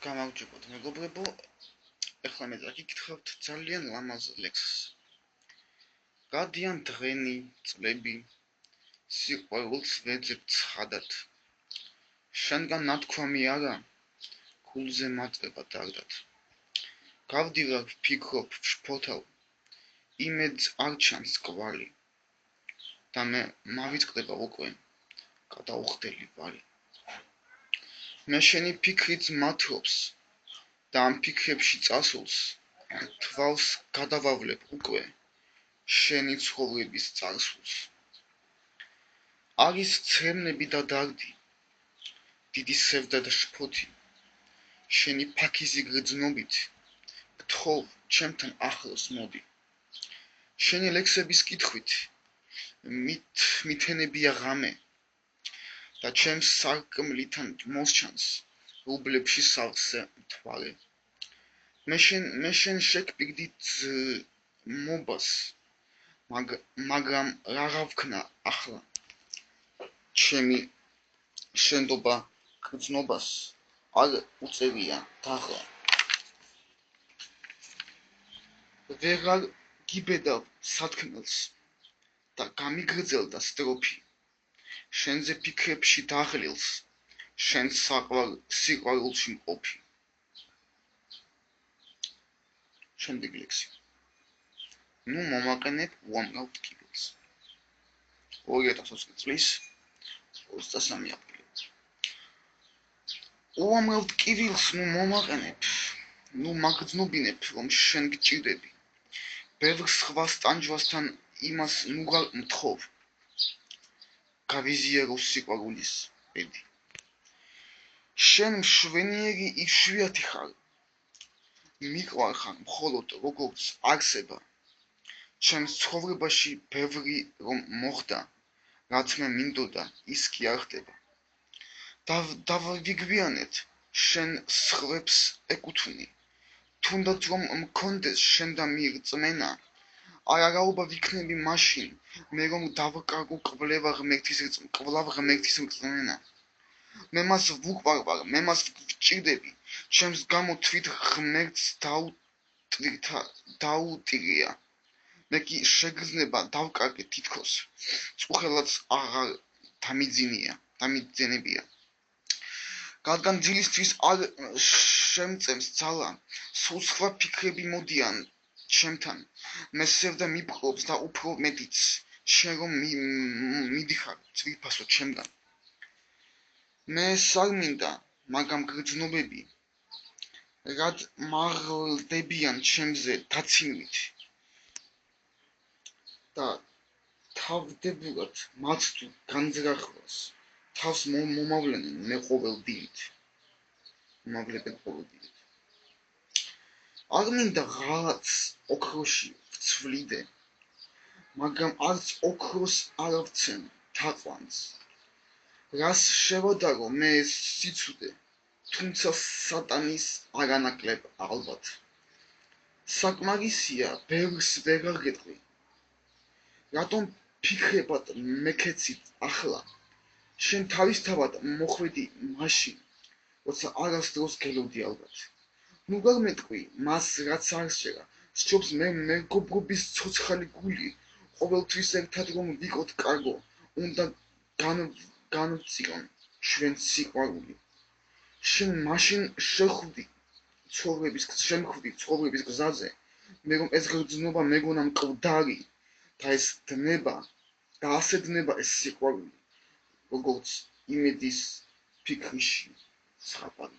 გამარჯობოთ მეგობრებო, ეხლა მე გიკითხავთ ძალიან ლამაზ ლექსს. გადიან დღენი, წლები, სიყვარულს ვეძებ ცხადად. შენგან ნათქვამი არა, გულზე მატება დარდად. გავდივარ ვფიქრობ, ვშფოთავ, იმედს არ ჩანს კვალი. და მე მავიწყდება უკვე, გადაუხდელი ვარი. მე შენი ფიქრიც მათრობს და ამ ფიქრებში წასულს თვალს გადავავლებ უკვე შენი ცხოვრების წარსულს. არის ცრემლები და დარდი, დიდი სევდა და შფოთი, შენი ფაქიზი გრძნობით, გთხოვ ჩემთან ახლოს მოდი. შენი ლექსების კითხვით მითენებია ღამე და ჩემს სარკმლიდან მოსჩანს რუბლებში სავსე მთვარე. მე შენ შეგვიგდით მობას, მაგრამ რა ვქნა ახლა ჩემი შენდობა გრძნობას არ უწევია დაღლა. ვეღარ გიბედავ სათქმელს და გამიგრძელდა სტროფი. შენზე ფიქრებში დაღლილს, შენ სიყვარულში მყოფი. შემდეგი ლექსი. ნუ მომაყენებ უამრავ ტკივილს. 2020 წლის 23 აპრილი. უამრავ ტკივილს ნუ მომაყენებ, ნუ მაგრძნობინებ, რომ შენ გჭირდები. ბევრ სხვა სტანჯვასთან იმას ნუ მთხოვ. გავიზიარო სიყვარულის ბედი. შენ მშვენიერი იშვიათი ხარ, მიყვარ ხარ მხოლოდ როგორც არსება. ჩემს ცხოვრებაში ბევრი რომ მოხდა, რაც მე მინდოდა ის კი არ ხდება. დავიგვიანეთ შენ სხვებს ეკუთვნი, თუნდაც რომ მქონდეს შენ და მი რწმენა. არაობა ვიქნები მაშინ, მე რომ დავკარგო კვლავ ღმერთის რწმენა. მე მას ვუყვარვარ, მე მას ვჭირდები, ჩემს გამო თვით ღმერთს დაუტირია. მე კი შეგრძნება დავკარგე თითქოს, წუხელაც აღარ დამიძენებია. რადგან ძილისთვის არ შემწემს ძალა, სულ სხვა ფიქრები მოდიან ჩემთან, მე სევდა მიპყრობს და უფრო მეტიც, შენ რომ მიდიხარ ძვირფასო ჩემგან. მე არ მინდა, მაგრამ გრძნობები, რად მაღლდებიან ჩემზე დაცინვით და თავდებურად მათ თუ განძრახვას, თავს მომავლენენ მე ყოველ დილით. არ მინდა ღალატს ოქროში ვცვლიდე, მაგრამ არც ოქროს არ ვცემ თაყვანს. რას შევადარო მე ეს სიცუდე, თუმცა სატანის არანაკლებ ალბათ. საკმარისია ბევრს ვეღარ გეტყვი. რატომ ფიქრებად მექეცით ახლა, შენ თავისთავად მოხვედი მაშინ, როცა არასდროს გელოდი ალბათ. ნუ გარმეტყვი მას რაც არ შეერა, სჯობს მე მეგობრობის ცოცხალი გული, ყოველთვის ერთად რომ ვიყოთ კარგო, უნდა განვწირონ ჩვენ სიყვარული. შენ მაშინ შეხვდი ცხოვრების გზაზე, მე რომ ეს გრძნობა მეგონა მკვდარი და ეს დნება და ასე დნება ეს სიყვარული, როგორც იმედის ფიქრში ზღაპარი.